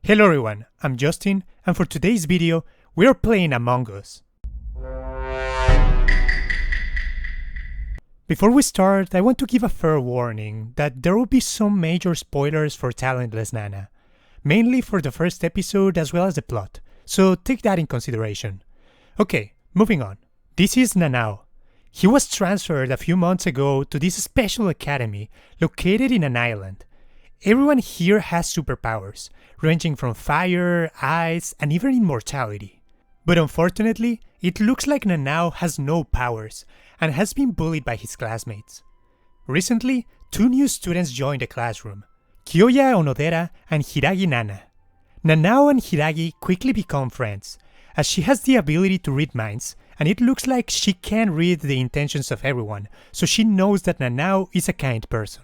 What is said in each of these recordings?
Hello everyone, I'm Justin, and for today's video, we are playing Among Us. Before we start, I want to give a fair warning that there will be some major spoilers for Talentless Nana, mainly for the first episode as well as the plot, so take that in consideration. Okay, moving on. This is Nanao. He was transferred a few months ago to this special academy located in an island. Everyone here has superpowers, ranging from fire, ice, and even immortality. But unfortunately, it looks like Nanao has no powers and has been bullied by his classmates. Recently, two new students joined the classroom, Kyoya Onodera and Hiragi Nana. Nanao and Hiragi quickly become friends, as she has the ability to read minds, and it looks like she can read the intentions of everyone, so she knows that Nanao is a kind person.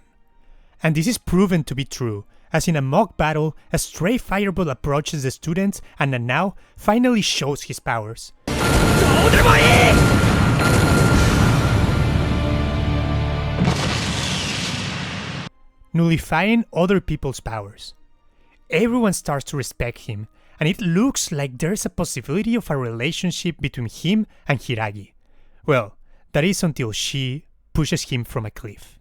And this is proven to be true, as in a mock battle, a stray fireball approaches the students and Nanao finally shows his powers. Nullifying other people's powers. Everyone starts to respect him, and it looks like there's a possibility of a relationship between him and Hiragi. Well, that is until she pushes him from a cliff.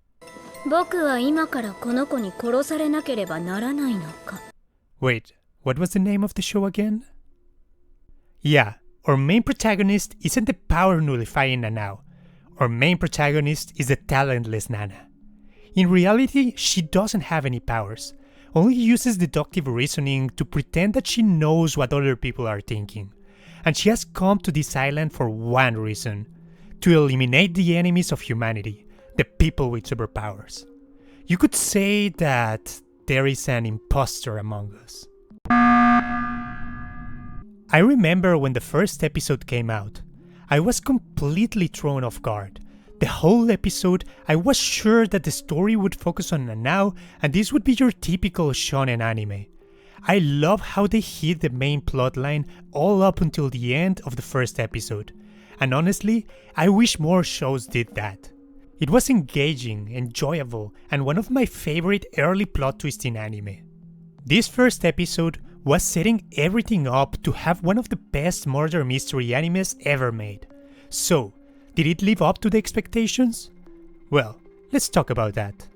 僕は今からこの子に殺されなければならないのか。 Wait, what was the name of the show again? Yeah, our main protagonist isn't the power nullifying Nanao. Our main protagonist is the talentless Nana. In reality, she doesn't have any powers, only uses deductive reasoning to pretend that she knows what other people are thinking. And she has come to this island for one reason: to eliminate the enemies of humanity. The people with superpowers. You could say that there is an imposter among us. I remember when the first episode came out, I was completely thrown off guard. The whole episode, I was sure that the story would focus on Nanao and this would be your typical shonen anime. I love how they hid the main plotline all up until the end of the first episode. And honestly, I wish more shows did that. It was engaging, enjoyable, and one of my favorite early plot twists in anime. This first episode was setting everything up to have one of the best murder mystery animes ever made. So, did it live up to the expectations? Well, let's talk about that.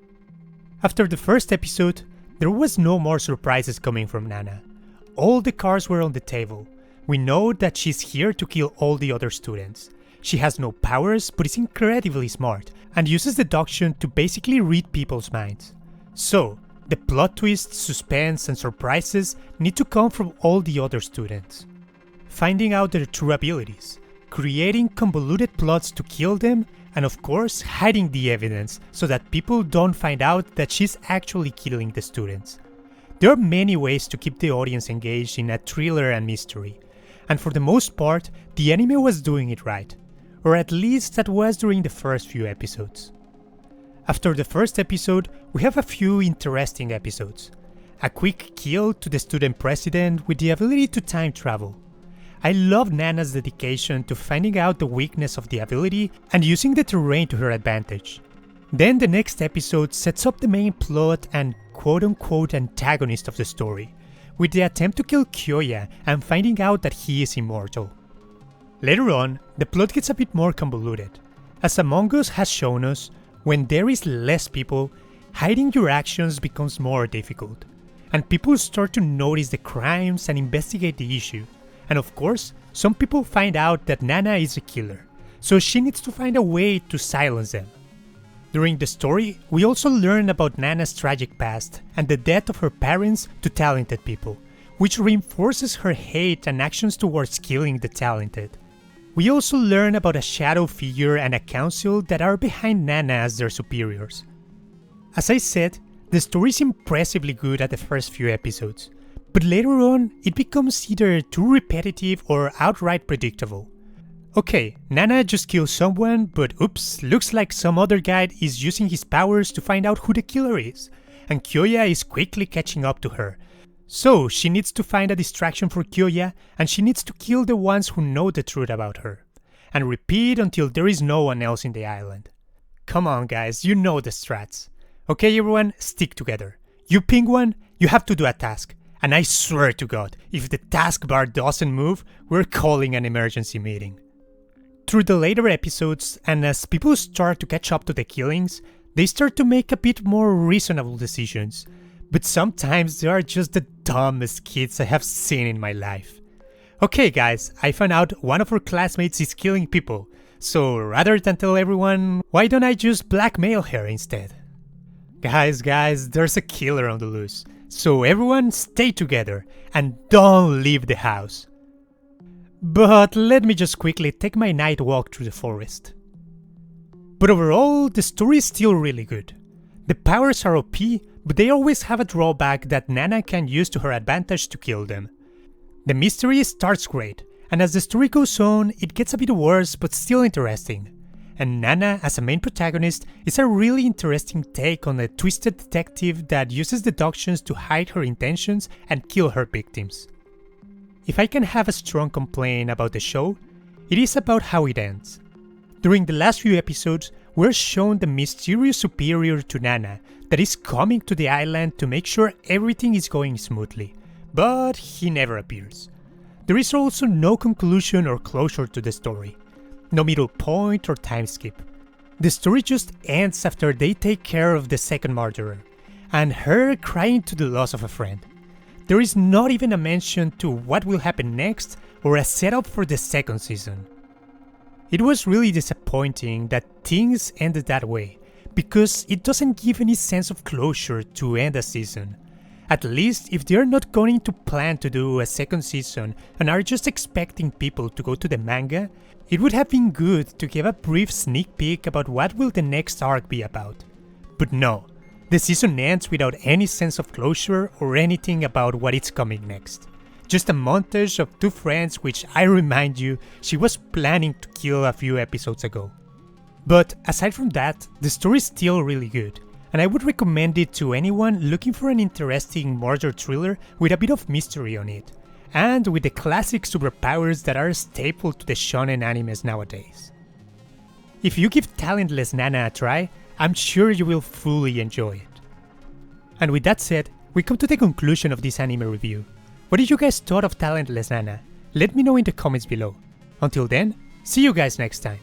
After the first episode, there was no more surprises coming from Nana. All the cards were on the table. We know that she's here to kill all the other students. She has no powers but is incredibly smart and uses deduction to basically read people's minds. So, the plot twists, suspense and surprises need to come from all the other students. Finding out their true abilities, creating convoluted plots to kill them, and of course hiding the evidence so that people don't find out that she's actually killing the students. There are many ways to keep the audience engaged in a thriller and mystery, and for the most part, the anime was doing it right. Or at least that was during the first few episodes. After the first episode, we have a few interesting episodes. A quick kill to the student president with the ability to time travel. I love Nana's dedication to finding out the weakness of the ability and using the terrain to her advantage. Then the next episode sets up the main plot and quote-unquote antagonist of the story, with the attempt to kill Kyoya and finding out that he is immortal. Later on, the plot gets a bit more convoluted. As Among Us has shown us, when there is less people, hiding your actions becomes more difficult, and people start to notice the crimes and investigate the issue. And of course, some people find out that Nana is a killer, so she needs to find a way to silence them. During the story, we also learn about Nana's tragic past and the death of her parents to talented people, which reinforces her hate and actions towards killing the talented. We also learn about a shadow figure and a council that are behind Nana as their superiors. As I said, the story is impressively good at the first few episodes, but later on it becomes either too repetitive or outright predictable. Okay, Nana just kills someone, but oops, looks like some other guy is using his powers to find out who the killer is, and Kyoya is quickly catching up to her. So she needs to find a distraction for Kyoya, and she needs to kill the ones who know the truth about her, and repeat until there is no one else in the island. Come on guys, you know the strats. Okay everyone, stick together. You ping one, you have to do a task. And I swear to God, if the taskbar doesn't move, we're calling an emergency meeting. Through the later episodes, and as people start to catch up to the killings, they start to make a bit more reasonable decisions. But sometimes they are just the dumbest kids I have seen in my life. Okay guys, I found out one of our classmates is killing people, so rather than tell everyone, why don't I just blackmail her instead? Guys, there's a killer on the loose, so everyone stay together and don't leave the house. But let me just quickly take my night walk through the forest. But overall, the story is still really good. The powers are OP, but they always have a drawback that Nana can use to her advantage to kill them. The mystery starts great, and as the story goes on, it gets a bit worse but still interesting. And Nana, as a main protagonist, is a really interesting take on a twisted detective that uses deductions to hide her intentions and kill her victims. If I can have a strong complaint about the show, it is about how it ends. During the last few episodes, we're shown the mysterious superior to Nana that is coming to the island to make sure everything is going smoothly, but he never appears. There is also no conclusion or closure to the story. No middle point or time skip. The story just ends after they take care of the second murderer, and her crying to the loss of a friend. There is not even a mention to what will happen next or a setup for the second season. It was really disappointing that things ended that way, because it doesn't give any sense of closure to end a season. At least if they're not going to plan to do a second season and are just expecting people to go to the manga, it would have been good to give a brief sneak peek about what will the next arc be about. But no, the season ends without any sense of closure or anything about what is coming next. Just a montage of two friends which I remind you she was planning to kill a few episodes ago. But aside from that, the story is still really good, and I would recommend it to anyone looking for an interesting murder thriller with a bit of mystery on it, and with the classic superpowers that are a staple to the shonen animes nowadays. If you give Talentless Nana a try, I'm sure you will fully enjoy it. And with that said, we come to the conclusion of this anime review. What did you guys thought of Talentless Nana? Let me know in the comments below. Until then, see you guys next time.